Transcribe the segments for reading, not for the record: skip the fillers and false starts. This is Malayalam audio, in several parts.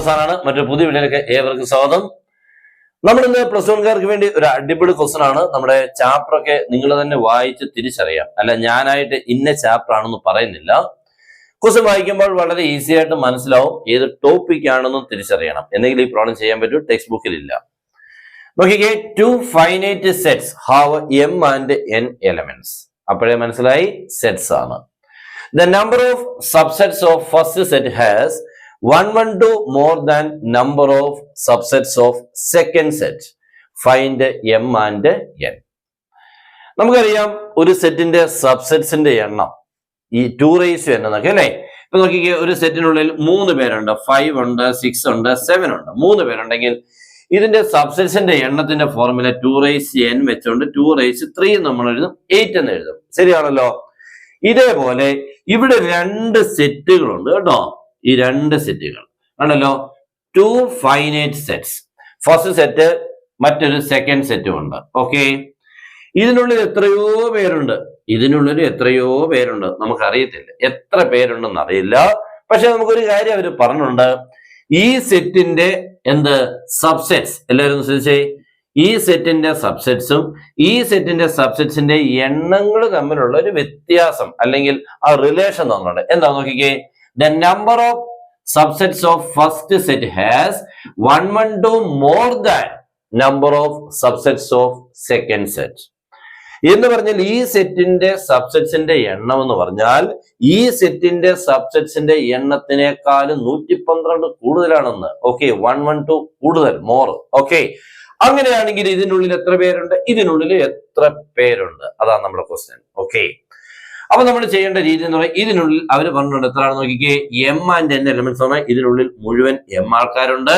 അവസാനമാണ് മറ്റൊരു പുതിയ വീഡിയോയിലേക്ക് ഏവർക്കും സ്വാഗതം. നമ്മൾ ഇന്ന് പ്ലസ് വൺകാർക്ക് വേണ്ടി ഒരു അടിപൊളി ക്വസ്റ്റൻ ആണ്. നമ്മുടെ ചാപ്റ്റർ ഒക്കെ നിങ്ങൾ തന്നെ വായിച്ച് തിരിച്ചറിയാം. അല്ല, ഞാനായിട്ട് ഇന്ന ചാപ്റ്റർ ആണെന്ന് പറയുന്നില്ല. ക്വസ്റ്റൻ വായിക്കുമ്പോൾ വളരെ ഈസി ആയിട്ട് മനസ്സിലാവും ഏത് ടോപ്പിക് ആണെന്നും തിരിച്ചറിയണം. എന്തെങ്കിലും ഈ പ്രോബ്ലം ചെയ്യാൻ പറ്റും, ടെക്സ്റ്റ് ബുക്കിൽ ഇല്ല. നോക്കിക്കേ, two finite sets have m and n elements. അപ്പോഴേ മനസ്സിലായി, സെറ്റ്സ് ആണ്. The number of subsets of first set has 1 more than number of subsets of second set. Find m and n. നമുക്കറിയാം ഒരു സെറ്റിന്റെ സബ്സെറ്റ്സിന്റെ എണ്ണം ഈ 2n എന്നൊക്കെ അല്ലേ. ഇപ്പൊ നോക്കിക്കേ, ഒരു സെറ്റിനുള്ളിൽ 3 പേരുണ്ട്, 5 ഉണ്ട്, 6 ഉണ്ട്, 7 ഉണ്ട്. 3 പേരുണ്ടെങ്കിൽ ഇതിന്റെ സബ്സെറ്റ്സിന്റെ എണ്ണത്തിന്റെ ഫോർമുല 2n വെച്ചുകൊണ്ട് 2³ നമ്മൾ എഴുതും, 8 എന്ന് എഴുതും. ശരിയാണല്ലോ. ഇതേപോലെ ഇവിടെ 2 സെറ്റുകളുണ്ട് കേട്ടോ. ഈ 2 സെറ്റുകൾ ആണല്ലോ 2 ഫൈനൈറ്റ് സെറ്റ്സ്. ഫസ്റ്റ് സെറ്റ്, മറ്റൊരു സെക്കൻഡ് സെറ്റും ഉണ്ട്. ഓക്കെ, ഇതിനുള്ളിൽ എത്രയോ പേരുണ്ട്, നമുക്കറിയത്തില്ല എത്ര പേരുണ്ടെന്ന് അറിയില്ല. പക്ഷെ നമുക്കൊരു കാര്യം അവർ പറഞ്ഞിട്ടുണ്ട്, ഈ സെറ്റിന്റെ സബ്സെറ്റ്സ് എല്ലാവരും ശ്രദ്ധിച്ചേ. ഈ സെറ്റിന്റെ സബ്സെറ്റ്സും ഈ സെറ്റിന്റെ സബ്സെറ്റ്സിന്റെ എണ്ണങ്ങൾ തമ്മിലുള്ള ഒരു വ്യത്യാസം അല്ലെങ്കിൽ ആ റിലേഷൻ തന്നുണ്ട്. എന്താ നോക്കിക്കേ, the number of subsets of first set has 1 more than number of subsets of second set എന്ന് പറഞ്ഞാൽ ഈ സെറ്റിന്റെ സബ്സെറ്റ്സിന്റെ എണ്ണം എന്ന് പറഞ്ഞാൽ ഈ സെറ്റിന്റെ സബ്സെറ്റ്സിന്റെ എണ്ണത്തിനേക്കാളും 112 കൂടുതലാണെന്ന്. ഓക്കെ, 112 കൂടുതൽ, മോർ. ഓക്കെ, അങ്ങനെയാണെങ്കിൽ ഇതിനുള്ളിൽ എത്ര പേരുണ്ട്, ഇതിനുള്ളിൽ എത്ര പേരുണ്ട്, അതാണ് നമ്മുടെ ക്വസ്റ്റ്യൻ. ഓക്കെ, അപ്പൊ നമ്മൾ ചെയ്യേണ്ട രീതി എന്ന് പറയുന്നത്, ഇതിനുള്ളിൽ അവർ പറഞ്ഞിട്ടുണ്ട് എത്രയാണ് നോക്കിക്കേ, എം ആൻഡ് എൻ എലമെന്റ്സ് ആണ്. ഇതിനുള്ളിൽ മുഴുവൻ എം ആൾക്കാരുണ്ട്,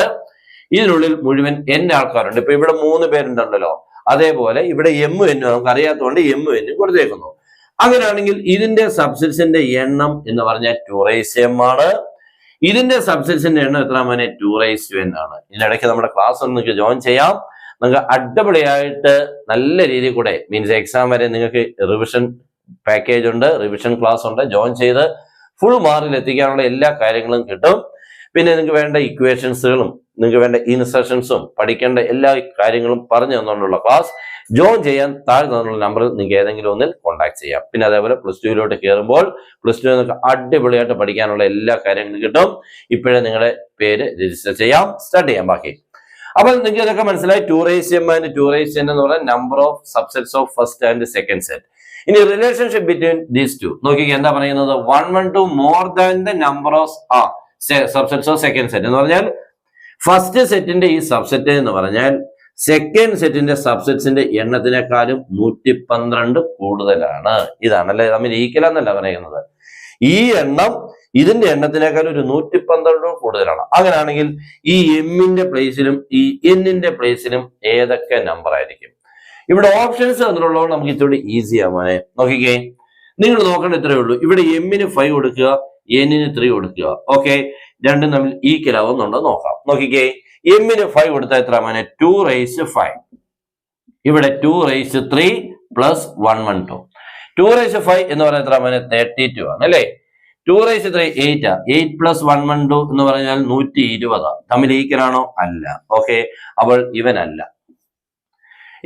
ഇതിനുള്ളിൽ മുഴുവൻ എൻ ആൾക്കാരുണ്ട്. ഇപ്പൊ ഇവിടെ 3 പേരുണ്ടല്ലോ, അതേപോലെ ഇവിടെ എം എന്നും നമുക്ക് അറിയാത്തതുകൊണ്ട് എം എന്നും കൊടുത്തേക്കുന്നു. അങ്ങനെയാണെങ്കിൽ ഇതിന്റെ സബ്സെറ്റ്സിന്റെ എണ്ണം എന്ന് പറഞ്ഞാൽ 2m ആണ്. ഇതിന്റെ സബ്സെറ്റ്സിന്റെ എണ്ണം എത്ര മോനെ, 2n ആണ്. ഇതിനിടയ്ക്ക് നമ്മുടെ ക്ലാസ് നിങ്ങൾക്ക് ജോയിൻ ചെയ്യാം. നിങ്ങൾക്ക് അടിപൊളിയായിട്ട് നല്ല രീതിയിൽ കൂടെ മീൻസ് എക്സാം വരെ നിങ്ങൾക്ക് റിവിഷൻ പാക്കേജ് ഉണ്ട്, റിവിഷൻ ക്ലാസ് ഉണ്ട്. ജോയിൻ ചെയ്ത് ഫുൾ മാർക്കിൽ എത്തിക്കാനുള്ള എല്ലാ കാര്യങ്ങളും കിട്ടും. പിന്നെ നിങ്ങൾക്ക് വേണ്ട ഇക്വേഷൻസുകളും നിങ്ങൾക്ക് വേണ്ട ഇൻസ്ട്രക്ഷൻസും പഠിക്കേണ്ട എല്ലാ കാര്യങ്ങളും പറഞ്ഞു തന്നുകൊണ്ടുള്ള ക്ലാസ് ജോയിൻ ചെയ്യാൻ താഴെ തന്നുള്ള നമ്പറിൽ നിങ്ങൾക്ക് ഏതെങ്കിലും ഒന്നിൽ കോൺടാക്ട് ചെയ്യാം. പിന്നെ അതേപോലെ പ്ലസ് ടുവിലോട്ട് കയറുമ്പോൾ പ്ലസ് ടു നിങ്ങൾക്ക് അടിപൊളിയായിട്ട് പഠിക്കാനുള്ള എല്ലാ കാര്യങ്ങളും കിട്ടും. ഇപ്പോഴേ നിങ്ങളുടെ പേര് രജിസ്റ്റർ ചെയ്യാം, സ്റ്റാർട്ട് ചെയ്യാം ബാക്കി. അപ്പൊ നിങ്ങൾക്ക് ഇതൊക്കെ മനസ്സിലായി. 2m and 2n എന്ന് പറയുന്നത് number of subsets of first and second set. ഇനി റിലേഷൻഷിപ്പ് ബിറ്റ്വീൻ ദീസ് ടു നോക്കിക്കേ, എന്താ പറയുന്നത്, 1 more than the number of subsets of second set എന്ന് പറഞ്ഞാൽ ഫസ്റ്റ് സെറ്റിന്റെ ഈ സബ്സെറ്റ് എന്ന് പറഞ്ഞാൽ സെക്കൻഡ് സെറ്റിന്റെ സബ്സെറ്റ്സിന്റെ എണ്ണത്തിനേക്കാളും 112 കൂടുതലാണ്. ഇതാണല്ലേ തമ്മിൽ ഈക്വൽ എന്നല്ല പറയുന്നത്. ഈ എണ്ണം ഇതിന്റെ എണ്ണത്തിനേക്കാൾ ഒരു 112 കൂടുതലാണ്. അങ്ങനെയാണെങ്കിൽ ഈ എമ്മിന്റെ പ്ലേസിലും ഈ എന്നിന്റെ പ്ലേസിലും ഏതൊക്കെ നമ്പർ ആയിരിക്കും? ഇവിടെ ഓപ്ഷൻസ് തന്നിട്ടുള്ളതുകൊണ്ട് നമുക്ക് ഇത്തിരി ഈസി ആവാനേ. നോക്കിക്കേ, നിങ്ങൾ നോക്കേണ്ട ഇത്രയേ ഉള്ളൂ. ഇവിടെ എമ്മിന് 5 കൊടുക്കുക, എന്നിന് 3 കൊടുക്കുക. ഓക്കെ, രണ്ടും തമ്മിൽ ഈക്വൽ ആവുന്നുണ്ടോ നോക്കാം. നോക്കിക്കേ, എമ്മിന് 5 കൊടുത്താൽ എത്ര മോനെ, 2⁵. ഇവിടെ 2⁵3 പ്ലസ് 112. 2⁵5 എന്ന് പറയുന്നത് എത്ര മോനെ, 32 ആണ് അല്ലേ. 2⁵3 8 8 പ്ലസ് 112 എന്ന് പറഞ്ഞാൽ 120. തമ്മിൽ ഈക്വൽ ആണോ? അല്ല. ഓക്കെ, അപ്പോൾ ഇവനല്ല.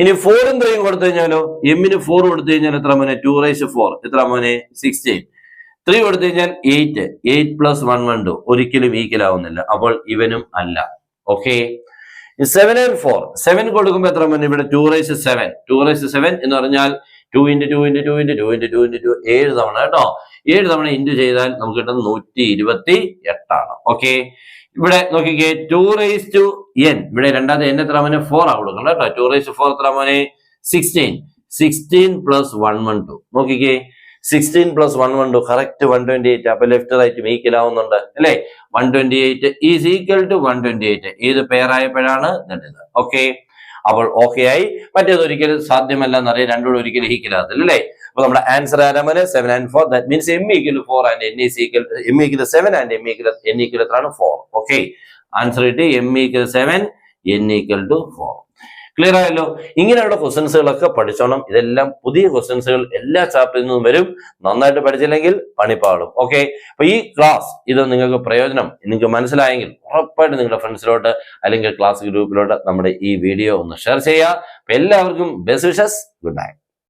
ഇനി 4ഉം 3ഉം കൊടുത്തു കഴിഞ്ഞാലോ, എമ്മിന് 4 കൊടുത്തു കഴിഞ്ഞാൽ എത്ര മോനെ, 2⁴ എത്ര മോനെ, 16. 3 കൊടുത്തു കഴിഞ്ഞാൽ 8 8 പ്ലസ് 112 ഒരിക്കലും ഈക്വൽ ആവുന്നില്ല, അപ്പോൾ ഇവനും അല്ല. ഓക്കെ, 7 and 4 7 കൊടുക്കുമ്പോൾ എത്ര മോനെ, ഇവിടെ 2⁵7 2⁵7 എന്ന് പറഞ്ഞാൽ 2 × 2 × 2 × 2 × 2 × 2 7 തവണ കേട്ടോ. 7 തവണ ഇൻറ്റു ചെയ്താൽ നമുക്ക് കിട്ടുന്നത് 128 ആണ്. ഓക്കെ, ഇവിടെ നോക്കിക്കേ, 2n ഇവിടെ രണ്ടാമത്തെ n എത്ര മോനെ, 4 ആ കൊടുക്കണം കേട്ടോ. 2⁴ എത്ര മോനെ, 16 16 പ്ലസ് 112 നോക്കിക്കേ, 16 പ്ലസ് 112 കറക്റ്റ് 128. അപ്പൊ ലെഫ്റ്റ് റൈറ്റും ഈക്വൽ ആവുന്നുണ്ട് അല്ലെ. 128 ഈസ് ഈക്വൽ ടു 128. ഏത് പെയർ ആയപ്പോഴാണ് ഇത്. ഓക്കെ, അപ്പോൾ ഓക്കെ ആയി. മറ്റേത് ഒരിക്കലും സാധ്യമല്ല എന്നറിയാം, രണ്ടുകൂടെ ഒരിക്കലും ഈക്വൽ ആകത്തില്ല അല്ലേ. അപ്പൊ നമ്മുടെ ആൻസർ ആരാമനെ 7 and 4. That means m = 4 and n = 7 and n = എത്രയാണ്, 4. ഓക്കെ, ആൻസർ കിട്ടി. m = 7 n = 4. ക്ലിയർ ആയല്ലോ? ഇങ്ങനെയുള്ള ക്വസ്റ്റ്യൻസുകളൊക്കെ പഠിച്ചോണം. ഇതെല്ലാം പുതിയ ക്വസ്റ്റ്യൻസുകൾ എല്ലാ ചാപ്റ്ററിൽ നിന്നും വരും. നന്നായിട്ട് പഠിച്ചില്ലെങ്കിൽ പണിപ്പാടും. ഓക്കെ, അപ്പൊ ഈ ക്ലാസ് ഇത് നിങ്ങൾക്ക് പ്രയോജനം നിങ്ങൾക്ക് മനസ്സിലായെങ്കിൽ ഉറപ്പായിട്ട് നിങ്ങളുടെ ഫ്രണ്ട്സിലോട്ട് അല്ലെങ്കിൽ ക്ലാസ് ഗ്രൂപ്പിലോട്ട് നമ്മുടെ ഈ വീഡിയോ ഒന്ന് ഷെയർ ചെയ്യുക. അപ്പൊ എല്ലാവർക്കും ബെസ്റ്റ് വിഷസ്. Good night.